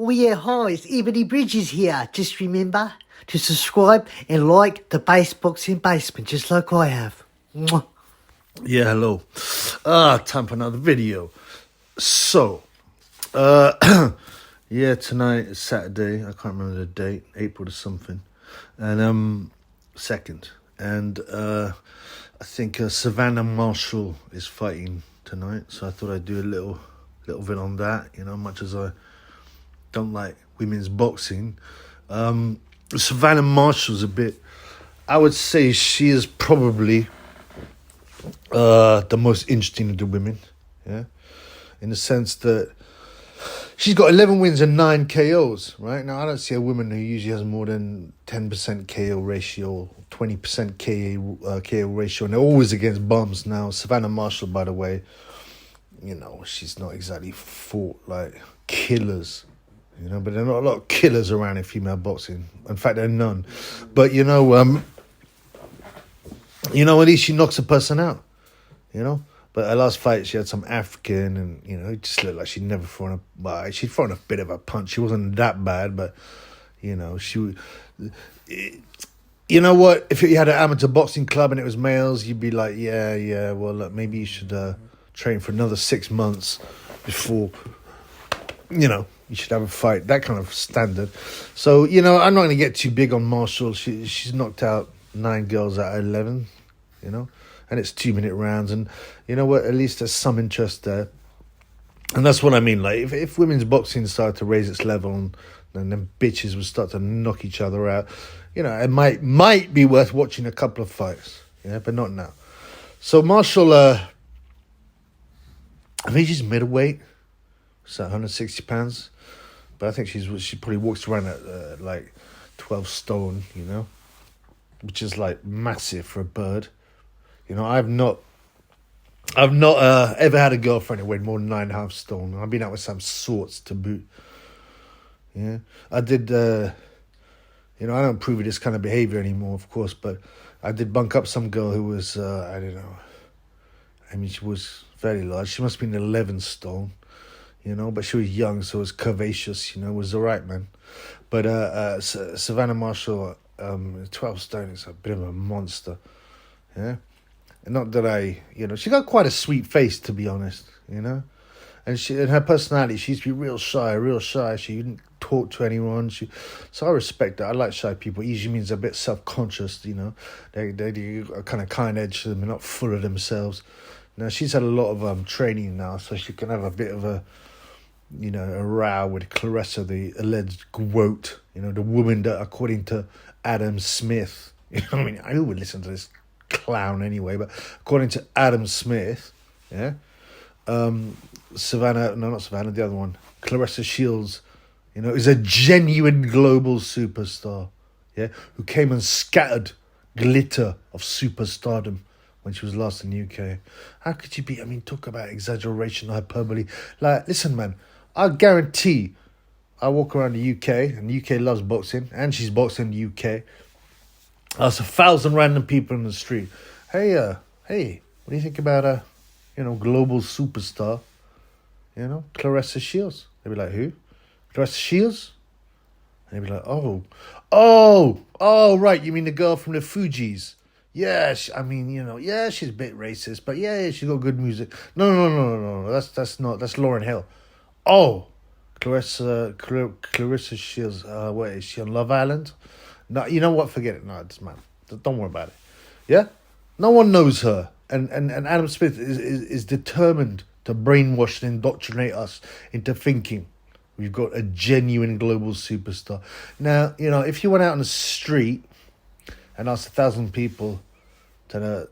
Oh yeah, hi, it's Ebony Bridges here. Just remember to subscribe and like the Base Boxing Basement, just like I have. Mwah. Yeah, hello. Time for another video. So, yeah, tonight is Saturday. I can't remember the date, April to something, and 2nd. And I think Savannah Marshall is fighting tonight. So I thought I'd do a little bit on that. You know, much as I don't like women's boxing, Savannah Marshall's a bit. I would say she is probably the most interesting of the women, yeah, in the sense that she's got 11 wins and 9 KOs, right? Now, I don't see a woman who usually has more than 10% KO ratio, 20% KO ratio, and they're always against bums. Now, Savannah Marshall, by the way, you know, she's not exactly fought like killers, you know, but there are not a lot of killers around in female boxing. In fact, there are none. But, you know, at least she knocks a person out, you know. But her last fight, she had some African, and, you know, it just looked like she'd never thrown she'd thrown a bit of a punch. She wasn't that bad, but, you know, you know what? If you had an amateur boxing club and it was males, you'd be like, yeah, well, look, maybe you should train for another 6 months before, you know, you should have a fight. That kind of standard. So, you know, I'm not going to get too big on Marshall. She's knocked out 9 girls out of 11, you know, and it's 2-minute rounds, and you know what, at least there's some interest there. And that's what I mean, like, if women's boxing started to raise its level, and then bitches would start to knock each other out, you know, it might be worth watching a couple of fights, yeah, but not now. So Marshall, I think she's middleweight, so 160 pounds, but I think she probably walks around at like 12 stone, you know, which is like massive for a bird. You know, I've not ever had a girlfriend who weighed more than 9.5 stone. I've been out with some sorts to boot. Yeah, I did. You know, I don't approve of this kind of behavior anymore, of course, but I did bunk up some girl who was, I don't know. I mean, she was very large. She must have been 11 stone. You know, but she was young, so it was curvaceous. You know, it was all right, man. But Savannah Marshall, 12 stone is a bit of a monster. Yeah. And not that you know, she got quite a sweet face, to be honest, you know. And her personality, she used to be real shy. She didn't talk to anyone. So I respect that. I like shy people. It usually means they're a bit self-conscious, you know. They are kind of kind edge to them. They're not full of themselves. Now, she's had a lot of training now, so she can have a bit of a, you know, a row with Clarissa, the alleged GWOAT, you know, the woman that, according to Adam Smith, you know, I mean, who would listen to this clown anyway, but according to Adam Smith, yeah, the other one, Clarissa Shields, you know, is a genuine global superstar, yeah, who came and scattered glitter of superstardom when she was last in the UK. How could you be? I mean, talk about exaggeration, hyperbole. Like, listen, man, I guarantee I walk around the UK, and the UK loves boxing, and she's boxing in the UK. There's 1,000 random people in the street. Hey, what do you think about you know, global superstar, you know, Clarissa Shields? They'd be like, who? Clarissa Shields? And they'd be like, oh, right, you mean the girl from the Fugees? Yeah, I mean, you know, yeah, she's a bit racist, but yeah, she's got good music. No, that's Lauryn Hill. Oh, Clarissa Shields. What is she on Love Island? No, you know what? Forget it. No, it's man. Don't worry about it. Yeah, no one knows her, and Adam Smith is determined to brainwash and indoctrinate us into thinking we've got a genuine global superstar. Now, you know, if you went out on the street and asked 1,000 people to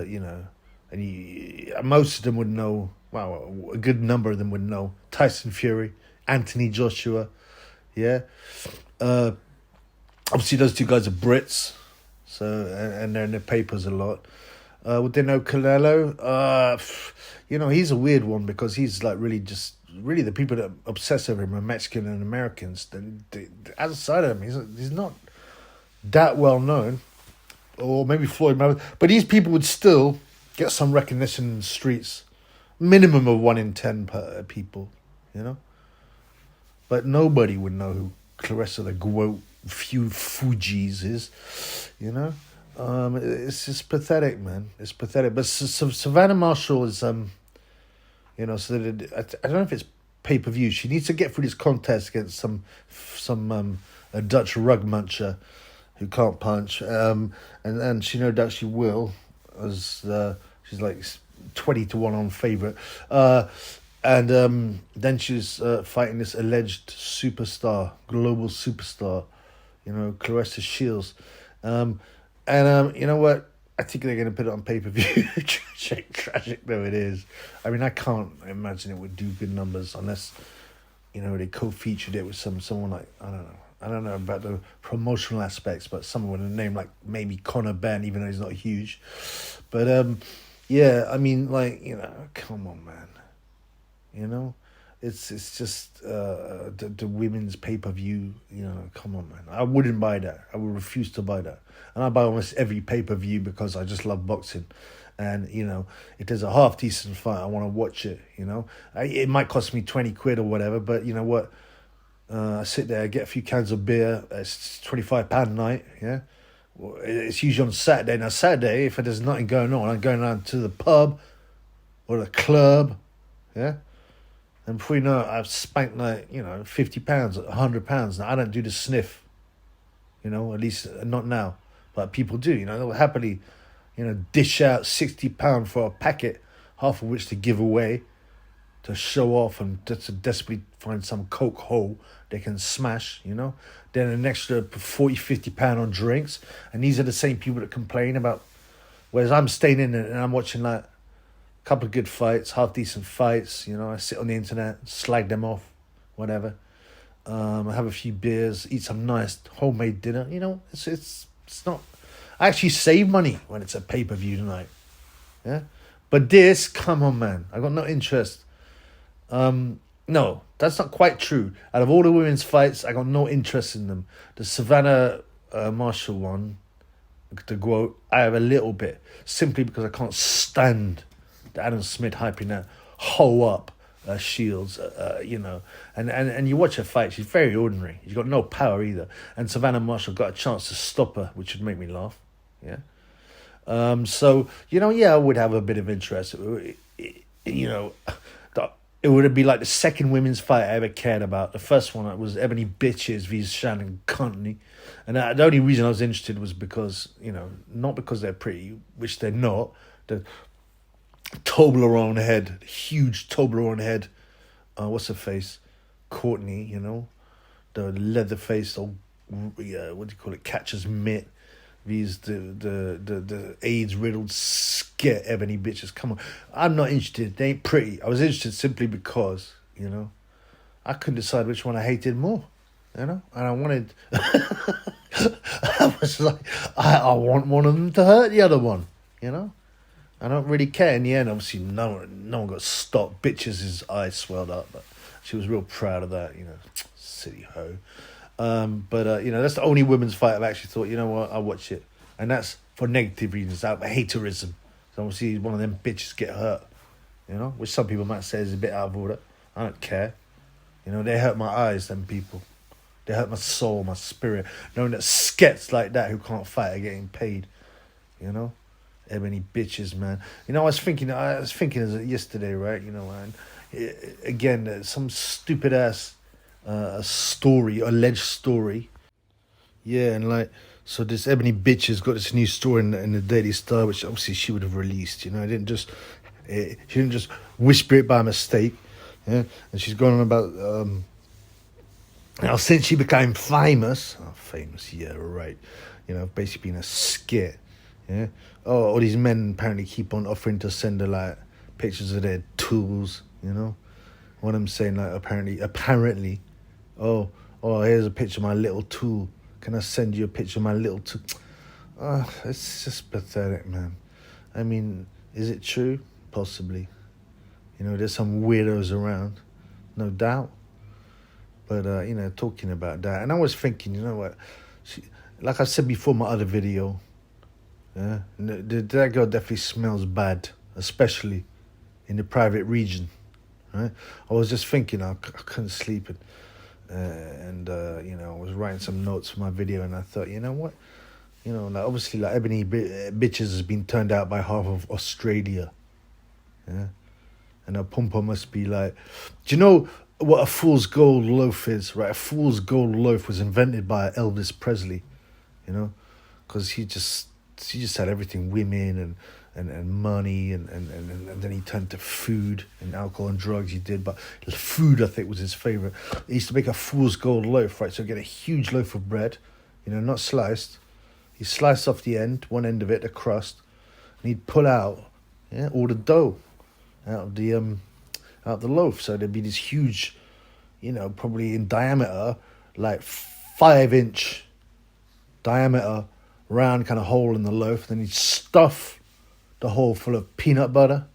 you know, and most of them would know. Well, a good number of them would know Tyson Fury, Anthony Joshua, yeah. Obviously, those two guys are Brits, so and they're in the papers a lot. Would they know Canelo? You know, he's a weird one because he's like really the people that obsess over him are Mexican and Americans. Outside of him, he's not that well known, or maybe Floyd Mayweather. But these people would still get some recognition in the streets, minimum of 1 in 10 people, you know. but nobody would know who Clarissa the GWOAT Fugees is, you know. It's just pathetic, man. It's pathetic. But Savannah Marshall is, you know, so that I don't know if it's pay-per-view. She needs to get through this contest against some a Dutch rug muncher who can't punch, and she no doubt she will, as she's like 20-1 on favourite, and then she's fighting this alleged superstar, global superstar, you know, Clarissa Shields, and you know what? I think they're going to put it on pay-per-view. Tragic though it is. I mean, I can't imagine it would do good numbers unless, you know, they co-featured it with someone like, I don't know about the promotional aspects, but someone with a name like maybe Conor Ben, even though he's not huge. But yeah, I mean, like, you know, come on, man. You know, it's just the women's pay-per-view. You know, come on, man. I wouldn't buy that. I would refuse to buy that. And I buy almost every pay-per-view because I just love boxing. And, you know, if there's a half-decent fight, I want to watch it, you know. It might cost me 20 quid or whatever, but you know what? I sit there, get a few cans of beer. It's £25 a night, yeah. Well, it's usually on Saturday. Now, Saturday, if there's nothing going on, I'm going down to the pub or the club, yeah. And before you know it, I've spanked like, you know, £50, £100. Now, I don't do the sniff, you know, at least not now. But people do, you know, they'll happily, you know, dish out £60 for a packet, half of which to give away, to show off and to desperately find some coke hole they can smash, you know. Then an extra £40-50 on drinks. And these are the same people that complain about, whereas I'm staying in and I'm watching like a couple of good fights, half-decent fights, you know. I sit on the internet, slag them off, whatever. I have a few beers, eat some nice homemade dinner, you know. It's not... I actually save money when it's a pay-per-view tonight, yeah. But this, come on, man, I got no interest. No, that's not quite true. Out of all the women's fights, I got no interest in them. The Savannah Marshall one, the GWOAT, I have a little bit, simply because I can't stand the Adam Smith hyping that hoe up Shields, you know. And you watch her fight, she's very ordinary. She's got no power either. And Savannah Marshall got a chance to stop her, which would make me laugh, yeah. So, you know, yeah, I would have a bit of interest. You know, it would be like the second women's fight I ever cared about. The first one was Ebony Bridges vs Shannon Company. And the only reason I was interested was because, you know, not because they're pretty, which they're not. The Toblerone head, huge Toblerone head. What's her face? Courtney, you know. The leather face, what do you call it? Catcher's mitt. These the AIDS riddled skit Ebony bitches. Come on, I'm not interested. They ain't pretty. I was interested simply because, you know, I couldn't decide which one I hated more, you know, and I wanted. I was like, I want one of them to hurt the other one, you know. I don't really care. In the end, obviously, no one got stopped. Bitches' eyes swelled up, but she was real proud of that, you know. Silly hoe. But you know, that's the only women's fight I've actually thought, you know what, I'll watch it. And that's for negative reasons, out of haterism. So obviously one of them bitches get hurt, you know, which some people might say is a bit out of order. I don't care. You know, they hurt my eyes, them people. They hurt my soul, my spirit. Knowing that skets like that who can't fight are getting paid, you know. Ebony bitches, man. You know, I was thinking yesterday, right, you know, man, again, some stupid ass alleged story. Yeah, and like, so this Ebony bitch has got this new story in the Daily Star, which obviously she would have released, you know. She didn't just whisper it by mistake, yeah. And she's going on about, now since she became famous, yeah, right, you know, basically being a skit, yeah. Oh, all these men apparently keep on offering to send her, like, pictures of their tools, you know. One of them saying, like, apparently, oh, here's a picture of my little tool. Can I send you a picture of my little tool? It's just pathetic, man. I mean, is it true? Possibly. You know, there's some weirdos around, no doubt. But, you know, talking about that. And I was thinking, you know what? Like I said before in my other video, yeah, that girl definitely smells bad, especially in the private region. Right? I was just thinking, I couldn't sleep. I was writing some notes for my video, and I thought, you know what, like obviously, like Ebony Bridges has been turned out by half of Australia, yeah, and a pom-pom must be like, do you know what a fool's gold loaf is, right? A fool's gold loaf was invented by Elvis Presley, because he just had everything, women and money, and then he turned to food and alcohol and drugs. He did, but food, I think, was his favorite. He used to make a fool's gold loaf, right? So get a huge loaf of bread, not sliced. He sliced off the end, one end of it, the crust, and he'd pull out, all the dough out of the loaf. So there'd be this huge, probably in diameter, like 5-inch diameter, round kind of hole in the loaf. Then he'd stuff the hole full of peanut butter,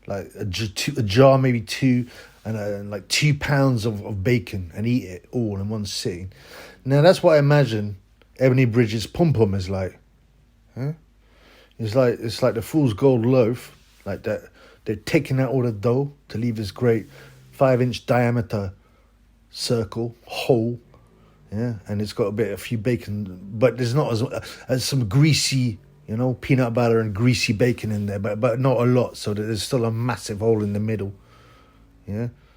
like a jar, maybe two, and like 2 pounds of bacon, and eat it all in one sitting. Now that's what I imagine Ebony Bridges' pom-pom is like. It's like the fool's gold loaf, like that. They're taking out all the dough to leave this great 5-inch diameter circle hole, and it's got a few bacon, but there's not as some greasy, peanut butter and greasy bacon in there, but not a lot, so that there's still a massive hole in the middle,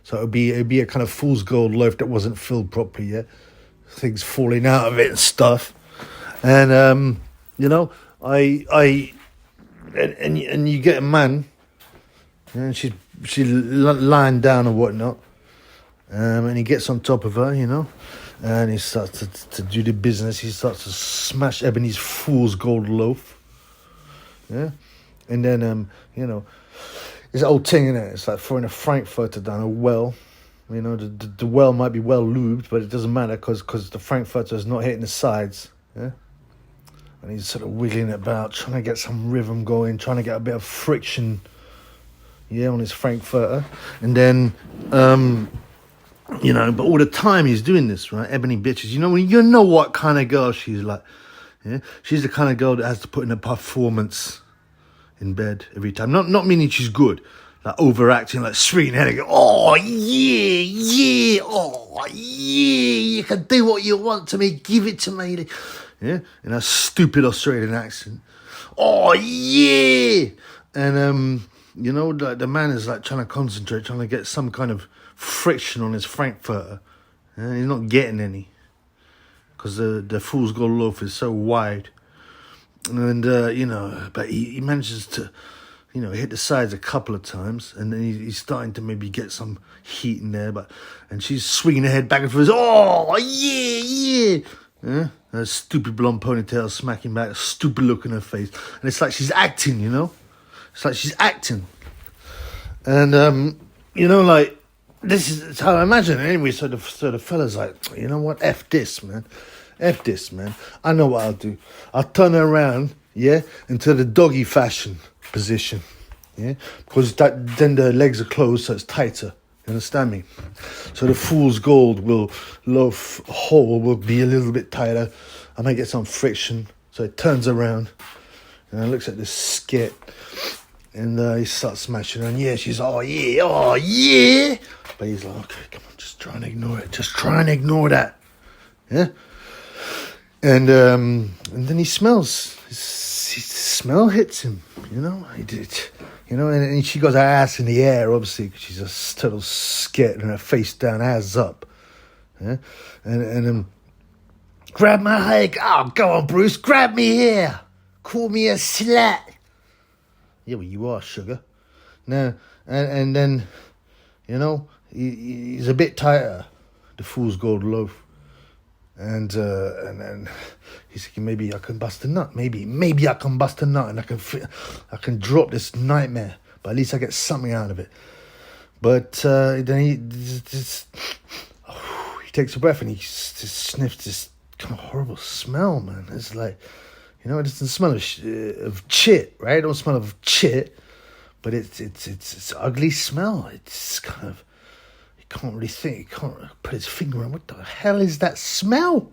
So it'd be a kind of fool's gold loaf that wasn't filled properly, things falling out of it and stuff, and and you get a man, and she's lying down or whatnot, and he gets on top of her, and he starts to do the business. He starts to smash Ebony's fool's gold loaf, and then it's an old thing, innit? It's like throwing a frankfurter down a well. The well might be well lubed, but it doesn't matter because the frankfurter is not hitting the sides, and he's sort of wiggling about, trying to get some rhythm going, trying to get a bit of friction, on his frankfurter. And then, but all the time he's doing this, right? Ebony Bitches, you know what kind of girl she's like, She's the kind of girl that has to put in a performance in bed every time. Not meaning she's good, like overacting, like screaming at her, oh yeah, oh yeah, you can do what you want to me, give it to me, in a stupid Australian accent. Oh yeah, and the man is like trying to concentrate, trying to get some kind of friction on his frankfurter, and he's not getting any because the fool's gold loaf is so wide, and but he manages to hit the sides a couple of times, and then he's starting to maybe get some heat in there, and she's swinging her head back and forth. Oh yeah. A stupid blonde ponytail smacking back, a stupid look in her face, and it's like she's acting, It's like she's acting, and like this is how I imagine it anyway. So the fella's like, you know what? F this, man. I know what I'll do. I'll turn her around, into the doggy fashion position, because then the legs are closed, so it's tighter. You understand me? So the fool's gold loaf hole will be a little bit tighter. I might get some friction. So it turns around and looks at this skit, and he starts smashing her. And she's oh yeah. But he's like, okay, come on, just try and ignore it. Just try and ignore that. Yeah. And then he smells. His smell hits him. He did. And she got her ass in the air, obviously, because she's a total skit, and her face down, ass up. Yeah? And grab my leg. Oh, go on, Bruce, grab me here. Call me a slut. Yeah, well, you are, sugar. Now, and then, he's a bit tighter, the fool's gold loaf. And he's thinking, maybe I can bust a nut. Maybe I can bust a nut, and I can drop this nightmare. But at least I get something out of it. But then he takes a breath, and he just sniffs this kind of horrible smell, man. It's like, it doesn't smell of chit, right? It don't smell of chit, but it's ugly smell. It's kind of, can't really think. He can't put his finger on what the hell is that smell?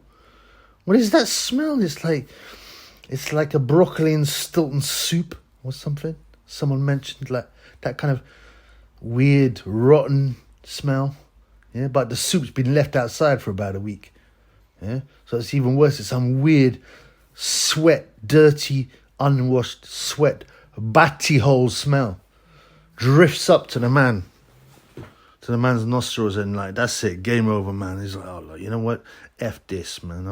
What is that smell? It's like a broccoli and Stilton soup or something. Someone mentioned like that kind of weird rotten smell. Yeah, but the soup's been left outside for about a week. Yeah, so it's even worse. It's some weird sweat, dirty, unwashed sweat, batty hole smell. Drifts up to the man, to the man's nostrils, and like, that's it, game over, man. He's like, oh, look, you know what? F this, man.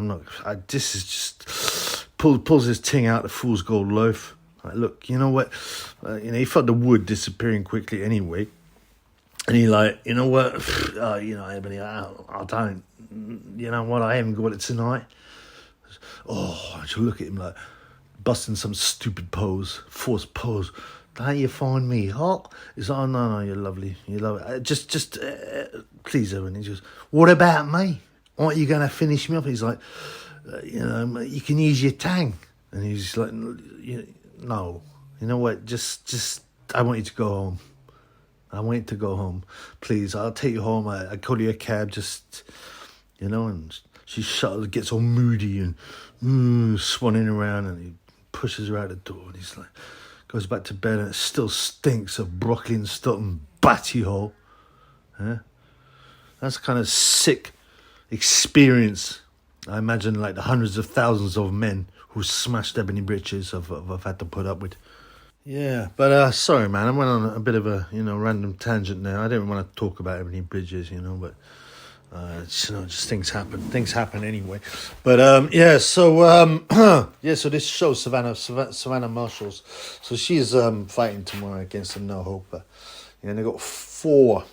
This is just, pulls his ting out, the fool's gold loaf. Like, look, you know what? He felt the wood disappearing quickly anyway. And he like, you know what? Ebony, I don't. You know what? I haven't got it tonight. Oh, I should look at him like busting some stupid pose, forced pose. Don't you find me hot? He's like, oh, no, you're lovely. You're lovely. Just, please, Evan. He goes, what about me? Aren't you going to finish me off? He's like, you can use your tang. And he's like, no. You know what? Just, I want you to go home. I want you to go home. Please, I'll take you home. I call you a cab, just, and she gets all moody and swanning around, and he pushes her out the door, and he's like, goes back to bed, and it still stinks of broccoli and Stoughton batty hole. Yeah? That's kind of sick experience. I imagine like the hundreds of thousands of men who smashed Ebony Bridges have had to put up with. Yeah, but sorry, man, I went on a bit of a random tangent there. I didn't want to talk about Ebony Bridges, but just things happen. Things happen anyway. But so this show, Savannah Marshall. So she's fighting tomorrow against a no hoper. Yeah, and they got four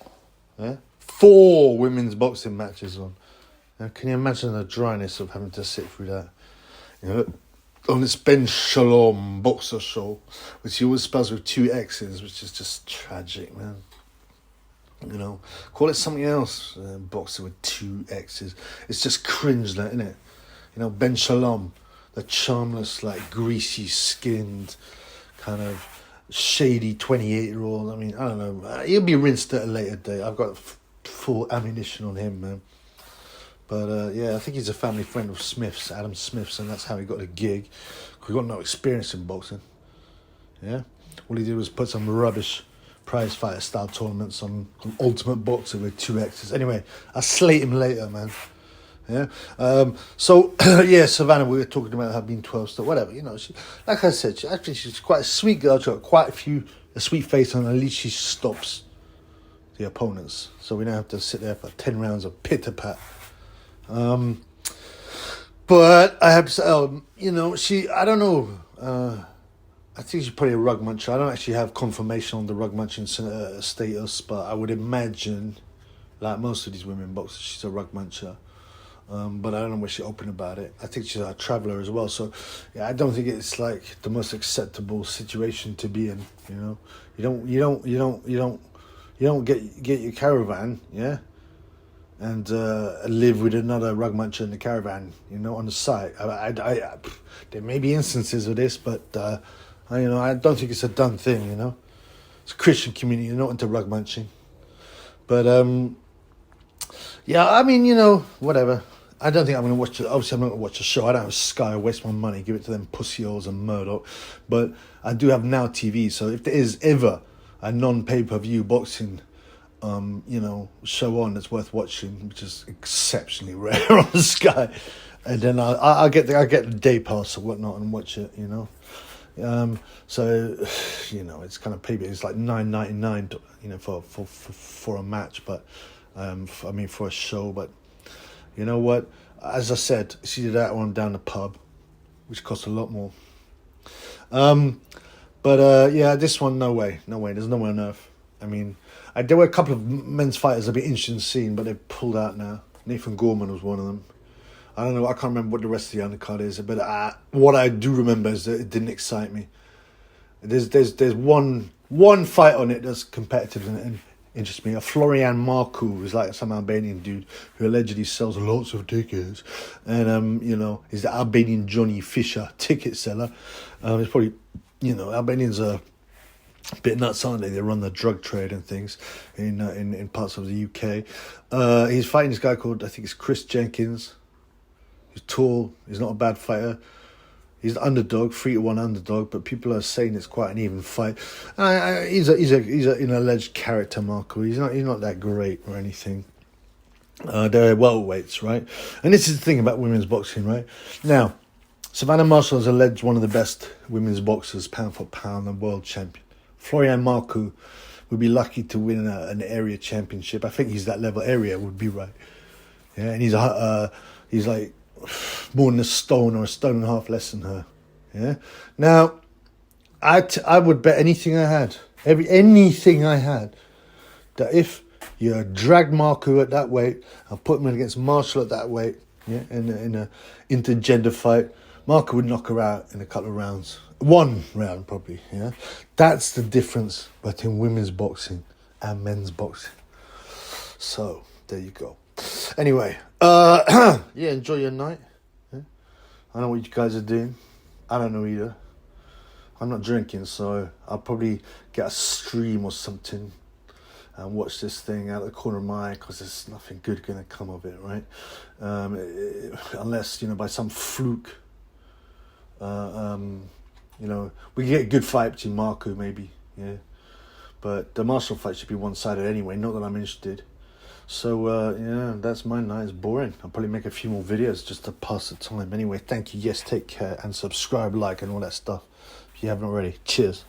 women's boxing matches on. Now, can you imagine the dryness of having to sit through that? On this Ben Shalom boxer show, which he always spells with 2 X's, which is just tragic, man. Call it something else, boxer with 2 X's. It's just cringe, that, isn't it? Ben Shalom, the charmless, like, greasy-skinned, kind of shady 28-year-old. I mean, I don't know. He'll be rinsed at a later date. I've got full ammunition on him, man. But, I think he's a family friend of Smith's, Adam Smith's, and that's how he got a gig. He got no experience in boxing. Yeah? All he did was put some rubbish prize fighter style tournaments on Ultimate Boxer with 2 X's. Anyway, I'll slate him later, man. Yeah? Savannah, we were talking about her being 12 still, whatever. She, like I said, she's quite a sweet girl. She's got quite a sweet face, and at least she stops the opponents. So we don't have to sit there for 10 rounds of pitter-pat. But I have to say, I don't know, I think she's probably a rug muncher. I don't actually have confirmation on the rug munching status, but I would imagine, like most of these women boxers, she's a rug muncher. But I don't know where she's open about it. I think she's a traveller as well. So, I don't think it's like the most acceptable situation to be in. You don't get your caravan, yeah, and live with another rug muncher in the caravan, on the side. There may be instances of this, but I don't think it's a done thing. It's a Christian community, you're not into rug munching. But whatever. I don't think I'm going to watch it. Obviously, I'm not going to watch the show. I don't have Sky. I waste my money. Give it to them pussy-holes and Murdoch. But I do have Now TV. So if there is ever a non-pay-per-view boxing show on that's worth watching, which is exceptionally rare on the Sky, and then I'll get the day pass or whatnot and watch it. So it's kind of pay. It's like $9.99, for a match, but for a show. But you know what? As I said, she did that one down the pub, which costs a lot more. This one, no way. There's no way on earth. There were a couple of men's fighters I'd be interested in seeing, but they've pulled out now. Nathan Gorman was one of them. I don't know. I can't remember what the rest of the undercard is, but what I do remember is that it didn't excite me. There's one fight on it that's competitive and interests me. A Florian Marku, who's like some Albanian dude who allegedly sells lots of tickets, and he's the Albanian Johnny Fisher ticket seller. It's probably Albanians are a bit nuts, aren't they? They run the drug trade and things in parts of the UK. He's fighting this guy called, I think it's Chris Jenkins. He's tall. He's not a bad fighter. He's the underdog, 3-1 underdog, but people are saying it's quite an even fight. He's an alleged character, Marco. He's not that great or anything. They're welterweights, right? And this is the thing about women's boxing, right? Now, Savannah Marshall is alleged one of the best women's boxers, pound for pound, and world champion. Florian Marcoux would be lucky to win an area championship. I think he's that level. Area would be right. Yeah, and he's like more than a stone or a stone and a half less than her. Yeah. Now, I would bet anything I had, anything I had, that if you dragged Marcoux at that weight and put him against Marshall at that weight, yeah, in a intergender fight, Marcoux would knock her out in a couple of rounds. One round, probably, yeah. That's the difference between women's boxing and men's boxing. So, there you go. Anyway, yeah, enjoy your night. Yeah? I know what you guys are doing. I don't know either. I'm not drinking, so I'll probably get a stream or something and watch this thing out of the corner of my eye, because there's nothing good going to come of it, right? Unless, by some fluke, we get a good fight between Marcoux, maybe, yeah. But the Marshall fight should be one-sided anyway, not that I'm interested. So, that's my night. It's boring. I'll probably make a few more videos just to pass the time. Anyway, thank you. Yes, take care and subscribe, like, and all that stuff if you haven't already. Cheers.